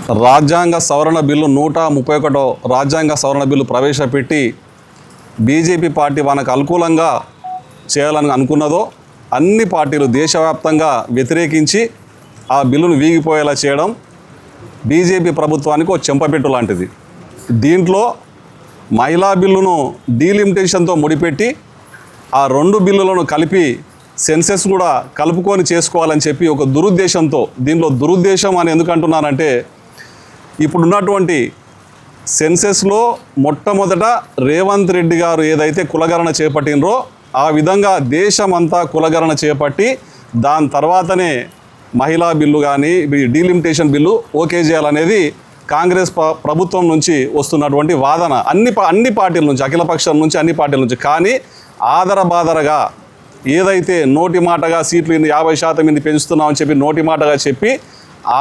రాజ్యాంగ సవరణ బిల్లు 131 రాజ్యాంగ సవరణ బిల్లు ప్రవేశపెట్టి బీజేపీ పార్టీ మనకు అనుకూలంగా చేయాలని అనుకున్నదో అన్ని పార్టీలు దేశవ్యాప్తంగా వ్యతిరేకించి ఆ బిల్లును వీగిపోయేలా చేయడం బీజేపీ ప్రభుత్వానికి ఒక చెంపపెట్టు లాంటిది. దీంట్లో మహిళా బిల్లును డీలిమిటేషన్తో ముడిపెట్టి ఆ రెండు బిల్లులను కలిపి సెన్సెస్ కూడా కలుపుకొని చేసుకోవాలని చెప్పి ఒక దురుద్దేశంతో, దీనిలో దురుద్దేశం అని ఎందుకంటున్నానంటే ఇప్పుడున్నటువంటి సెన్సెస్లో మొట్టమొదట రేవంత్ రెడ్డి గారు ఏదైతే కులగణన చేపట్టినరో ఆ విధంగా దేశమంతా కులగణన చేపట్టి దాని తర్వాతనే మహిళా బిల్లు కానీ డీలిమిటేషన్ బిల్లు ఓకే చేయాలనేది కాంగ్రెస్ ప్రభుత్వం నుంచి వస్తున్నటువంటి వాదన అన్ని పార్టీల నుంచి, అఖిలపక్షం నుంచి, అన్ని పార్టీల నుంచి. కానీ ఆదరబాదరగా ఏదైతే నోటి మాటగా సీట్లు 50% పెంచుతున్నామని చెప్పి నోటి మాటగా చెప్పి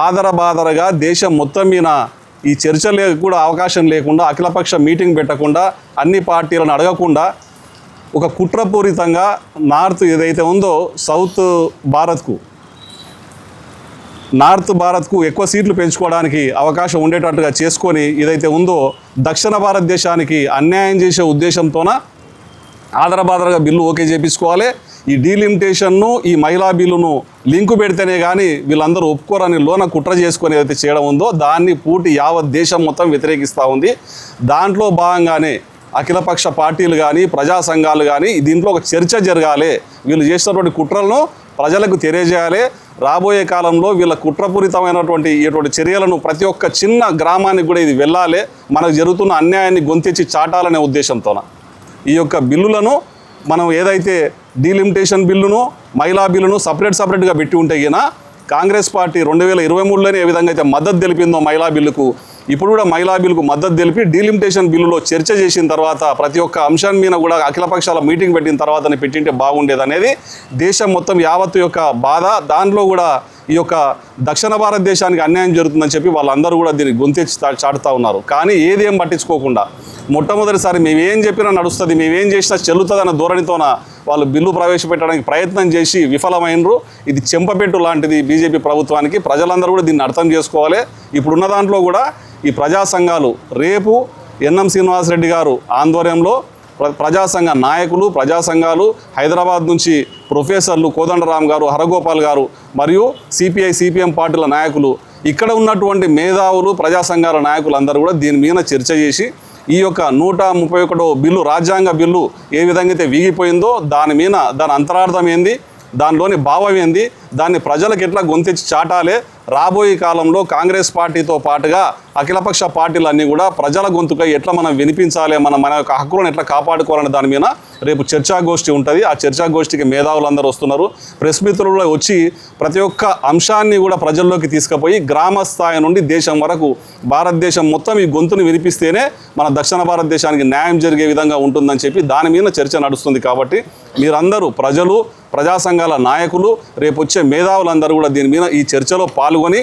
ఆదరబాదరగా దేశం మొత్తం మీద ఈ చర్చలకు కూడా అవకాశం లేకుండా, అఖిలపక్ష మీటింగ్ పెట్టకుండా, అన్ని పార్టీలను అడగకుండా ఒక కుట్రపూరితంగా నార్త్ ఏదైతే ఉందో నార్త్ భారత్కు ఎక్కువ సీట్లు పెంచుకోవడానికి అవకాశం ఉండేటట్టుగా చేసుకొని ఏదైతే ఉందో దక్షిణ భారతదేశానికి అన్యాయం చేసే ఉద్దేశంతోన ఆదరబాదరగా బిల్లు ఓకే చేయించుకోవాలి. ఈ డీలిమిటేషన్ను ఈ మహిళా బిల్లును లింకు పెడితేనే కానీ వీళ్ళందరూ ఒప్పుకోరని లోన కుట్ర చేసుకొని ఏదైతే చేయడం ఉందో దాన్ని పూర్తి యావత్ దేశం మొత్తం వ్యతిరేకిస్తూ ఉంది. దాంట్లో భాగంగానే అఖిలపక్ష పార్టీలు కానీ, ప్రజా సంఘాలు కానీ దీంట్లో ఒక చర్చ జరగాలి. వీళ్ళు చేసినటువంటి కుట్రలను ప్రజలకు తెలియజేయాలి. రాబోయే కాలంలో వీళ్ళ కుట్రపూరితమైనటువంటి ఇటువంటి చర్యలను ప్రతి ఒక్క చిన్న గ్రామానికి కూడా ఇది వెళ్ళాలి. మనకు జరుగుతున్న అన్యాయాన్ని గొంతెచ్చి చాటాలనే ఉద్దేశంతోన ఈ యొక్క బిల్లులను మనం ఏదైతే డీలిమిటేషన్ బిల్లును, మహిళా బిల్లును సపరేట్గా పెట్టి ఉంటే గినా కాంగ్రెస్ పార్టీ 2023లోనే ఏ విధంగా అయితే మద్దతు తెలిపిందో మహిళా బిల్లుకు, ఇప్పుడు కూడా మహిళా బిల్లుకు మద్దతు తెలిపి డీలిమిటేషన్ బిల్లులో చర్చ చేసిన తర్వాత ప్రతి ఒక్క అంశం మీద కూడా అఖిలపక్షాల మీటింగ్ పెట్టిన తర్వాతనే పెట్టింటే బాగుండేది అనేది దేశం మొత్తం యావత్తు యొక్క బాధ. దాంట్లో కూడా ఈ యొక్క దక్షిణ భారతదేశానికి అన్యాయం జరుగుతుందని చెప్పి వాళ్ళందరూ కూడా దీన్ని గొంతెచ్చి చాటుతూ ఉన్నారు. కానీ ఏదేం పట్టించుకోకుండా మొట్టమొదటిసారి మేమేం చెప్పినా నడుస్తుంది, మేమేం చేసినా చెల్లుతుందన్న ధోరణితోన వాళ్ళు బిల్లు ప్రవేశపెట్టడానికి ప్రయత్నం చేసి విఫలమైనరు. ఇది చెంపపెట్టు లాంటిది బీజేపీ ప్రభుత్వానికి. ప్రజలందరూ కూడా దీన్ని అర్థం చేసుకోవాలి. ఇప్పుడున్న దాంట్లో కూడా ఈ ప్రజా సంఘాలు రేపు ఎన్ఎం శ్రీనివాసరెడ్డి గారు ఆధ్వర్యంలో ప్రజా సంఘ నాయకులు, ప్రజా సంఘాలు, హైదరాబాద్ నుంచి ప్రొఫెసర్లు కోదండరామ్ గారు, హరగోపాల్ గారు మరియు సిపిఐ సిపిఎం పార్టీల నాయకులు, ఇక్కడ ఉన్నటువంటి మేధావులు, ప్రజా సంఘాల నాయకులు అందరూ కూడా దీని మీద చర్చ చేసి ఈ యొక్క 131 బిల్లు, రాజ్యాంగ బిల్లు ఏ విధంగా అయితే వీగిపోయిందో దాని మీద దాని అంతరార్థం ఏంది, దానిలోని భావం ఏంది, దాన్ని ప్రజలకు ఎట్లా గొంతెచ్చి చాటాలి, రాబోయే కాలంలో కాంగ్రెస్ పార్టీతో పాటుగా అఖిలపక్ష పార్టీలన్నీ కూడా ప్రజల గొంతుగా ఎట్లా మనం వినిపించాలి, మన యొక్క హక్కులను ఎట్లా కాపాడుకోవాలనే దాని మీద రేపు చర్చాగోష్ఠి ఉంటుంది. ఆ చర్చాగోష్ఠికి మేధావులందరూ వస్తున్నారు. ప్రెస్ మిత్రులు వచ్చి ప్రతి ఒక్క అంశాన్ని కూడా ప్రజల్లోకి తీసుకుపోయి గ్రామ స్థాయి నుండి దేశం వరకు భారతదేశం మొత్తం ఈ గొంతుని వినిపిస్తేనే మన దక్షిణ భారతదేశానికి న్యాయం జరిగే విధంగా ఉంటుందని చెప్పి దాని మీద చర్చ నడుస్తుంది. కాబట్టి మీరందరూ ప్రజలు, ప్రజా సంఘాల నాయకులు, రేపు వచ్చే మేధావులందరూ కూడా దీని మీద ఈ చర్చలో పాల్గొని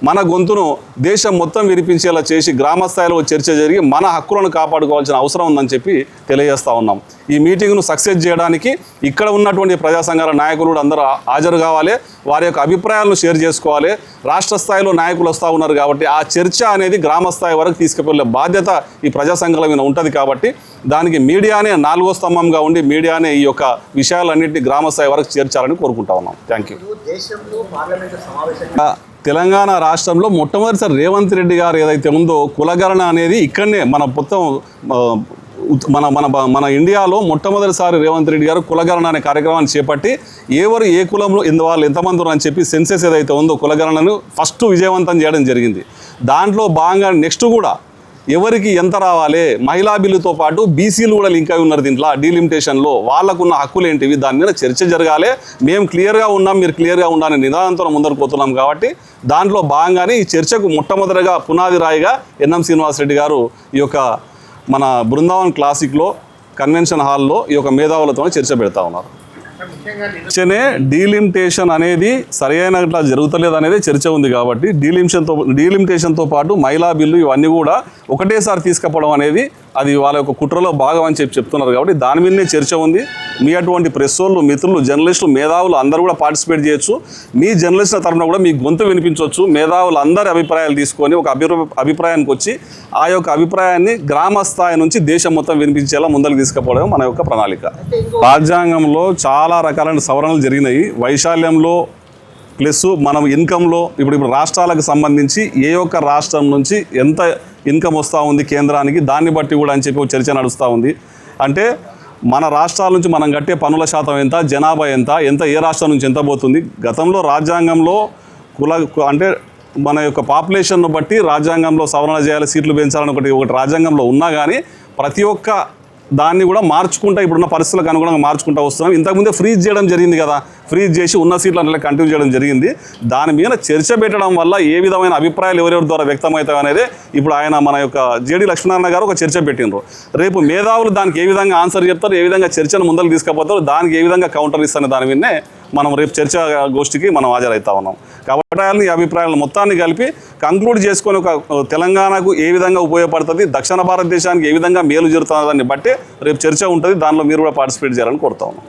మన గొంతును దేశం మొత్తం వినిపించేలా చేసి గ్రామస్థాయిలో చర్చ జరిగి మన హక్కులను కాపాడుకోవాల్సిన అవసరం ఉందని చెప్పి తెలియజేస్తూ ఉన్నాం. ఈ మీటింగ్ను సక్సెస్ చేయడానికి ఇక్కడ ఉన్నటువంటి ప్రజా సంఘాల నాయకులు కూడా అందరూ హాజరు కావాలి. వారి యొక్క అభిప్రాయాలను షేర్ చేసుకోవాలి. రాష్ట్ర స్థాయిలో నాయకులు వస్తూ ఉన్నారు కాబట్టి ఆ చర్చ అనేది గ్రామ స్థాయి వరకు తీసుకువెళ్ళే బాధ్యత ఈ ప్రజా సంఘాల మీద ఉంటుంది. కాబట్టి దానికి మీడియానే 4వ స్తంభంగా ఉండి మీడియానే ఈ యొక్క విషయాలన్నింటినీ గ్రామ స్థాయి వరకు చేర్చాలని కోరుకుంటా ఉన్నాం. Thank you. తెలంగాణ రాష్ట్రంలో మొట్టమొదటిసారి రేవంత్ రెడ్డి గారు ఏదైతే ఉందో కులగణన అనేది ఇక్కడనే మన మొత్తం మన ఇండియాలో మొట్టమొదటిసారి రేవంత్ రెడ్డి గారు కులగణన అనే కార్యక్రమాన్ని చేపట్టి ఎవరు ఏ కులంలో వాళ్ళు ఎంతమంది ఉన్నారు అని చెప్పి సెన్సెస్ ఏదైతే ఉందో కులగణనను ఫస్ట్ విజయవంతం చేయడం జరిగింది. దాంట్లో భాగంగా నెక్స్ట్ కూడా ఎవరికి ఎంత రావాలి, మహిళా బిల్లుతో పాటు బీసీలు కూడా లింక్ అయి ఉన్నారు దీంట్లో డీలిమిటేషన్లో. వాళ్ళకున్న హక్కులు ఏంటివి దాని మీద చర్చ జరగాలి. మేము క్లియర్గా ఉన్నాం, మీరు క్లియర్గా ఉండాలని నిదానంతో ముందరకు పోతున్నాం. కాబట్టి దాంట్లో భాగంగానే ఈ చర్చకు మొట్టమొదటిగా పునాది రాయిగా ఎన్ఎం శ్రీనివాసరెడ్డి గారు ఈ యొక్క మన బృందావన్ క్లాసిక్లో కన్వెన్షన్ హాల్లో ఈ యొక్క మేధావులతో చర్చ పెడతా ఉన్నారు. చర్చనే డీలిమిటేషన్ అనేది సరైనట్లా జరుగుతలేదు అనేది చర్చ ఉంది కాబట్టి డీలిమిటేషన్తో పాటు మహిళా బిల్లు ఇవన్నీ కూడా ఒకటేసారి తీసుకుపోవడం అనేది అది వాళ్ళ యొక్క కుట్రలో భాగం అని చెప్తున్నారు కాబట్టి దాని మీదనే చర్చ ఉంది. మీ అటువంటి ప్రెస్ వాళ్ళు, మిత్రులు, జర్నలిస్టులు, మేధావులు అందరూ కూడా పార్టిసిపేట్ చేయొచ్చు. మీ జర్నలిస్టుల తరఫున కూడా మీ గొంతు వినిపించవచ్చు. మేధావులు అందరి అభిప్రాయాలు తీసుకొని ఒక అభిప్రాయానికి వచ్చి ఆ యొక్క అభిప్రాయాన్ని గ్రామ స్థాయి నుంచి దేశం మొత్తం వినిపించేలా ముందరికి తీసుకుపోవడం మన యొక్క ప్రణాళిక. రాజ్యాంగంలో చాలా రకాలైన సవరణలు జరిగినాయి. వైశాల్యంలో ప్లస్ మనం ఇన్కంలో ఇప్పుడు రాష్ట్రాలకు సంబంధించి ఏ ఒక్క రాష్ట్రం నుంచి ఎంత ఇన్కమ్ వస్తూ ఉంది కేంద్రానికి, దాన్ని బట్టి కూడా అని చెప్పి ఒక చర్చ నడుస్తూ ఉంది. అంటే మన రాష్ట్రాల నుంచి మనం కట్టే పన్నుల శాతం ఎంత, జనాభా ఎంత ఏ రాష్ట్రం నుంచి ఎంత పోతుంది. గతంలో రాజ్యాంగంలో అంటే మన యొక్క పాపులేషన్ను బట్టి రాజ్యాంగంలో సవరణ చేయాలి, సీట్లు పెంచాలని ఒకటి రాజ్యాంగంలో ఉన్నా కానీ ప్రతి ఒక్క దాన్ని కూడా మార్చుకుంటా ఇప్పుడున్న పరిస్థితులకు అనుగుణంగా మార్చుకుంటూ వస్తున్నాం. ఇంతకుముందే ఫ్రీజ్ చేయడం జరిగింది కదా, ఫ్రీజ్ చేసి ఉన్న సీట్లు అట్లా కంటిన్యూ చేయడం జరిగింది. దాని మీద చర్చ పెట్టడం వల్ల ఏ విధమైన అభిప్రాయాలు ఎవరెవరి ద్వారా వ్యక్తమవుతాయి అనేది ఇప్పుడు మన యొక్క జేడి లక్ష్మీనారాయణ గారు ఒక చర్చ పెట్టినారు. రేపు మేధావులు దానికి ఏ విధంగా ఆన్సర్ చెప్తారు, ఏ విధంగా చర్చను ముందరకు తీసుకుపోతారు, దానికి ఏ విధంగా కౌంటర్ ఇస్తారనే దాని మీదనే మనం రేపు చర్చా గోష్ఠికి మనం హాజరవుతా ఉన్నాం. కాబట్టి ఈ అభిప్రాయాలను మొత్తాన్ని కలిపి కంక్లూడ్ చేసుకొని ఒక తెలంగాణకు ఏ విధంగా ఉపయోగపడుతుంది, దక్షిణ భారతదేశానికి ఏ విధంగా మేలు జరుగుతుందో దాన్ని బట్టి రేపు చర్చ ఉంటుంది. దానిలో మీరు కూడా పార్టిసిపేట్ చేయాలని కోరుతా ఉన్నాం.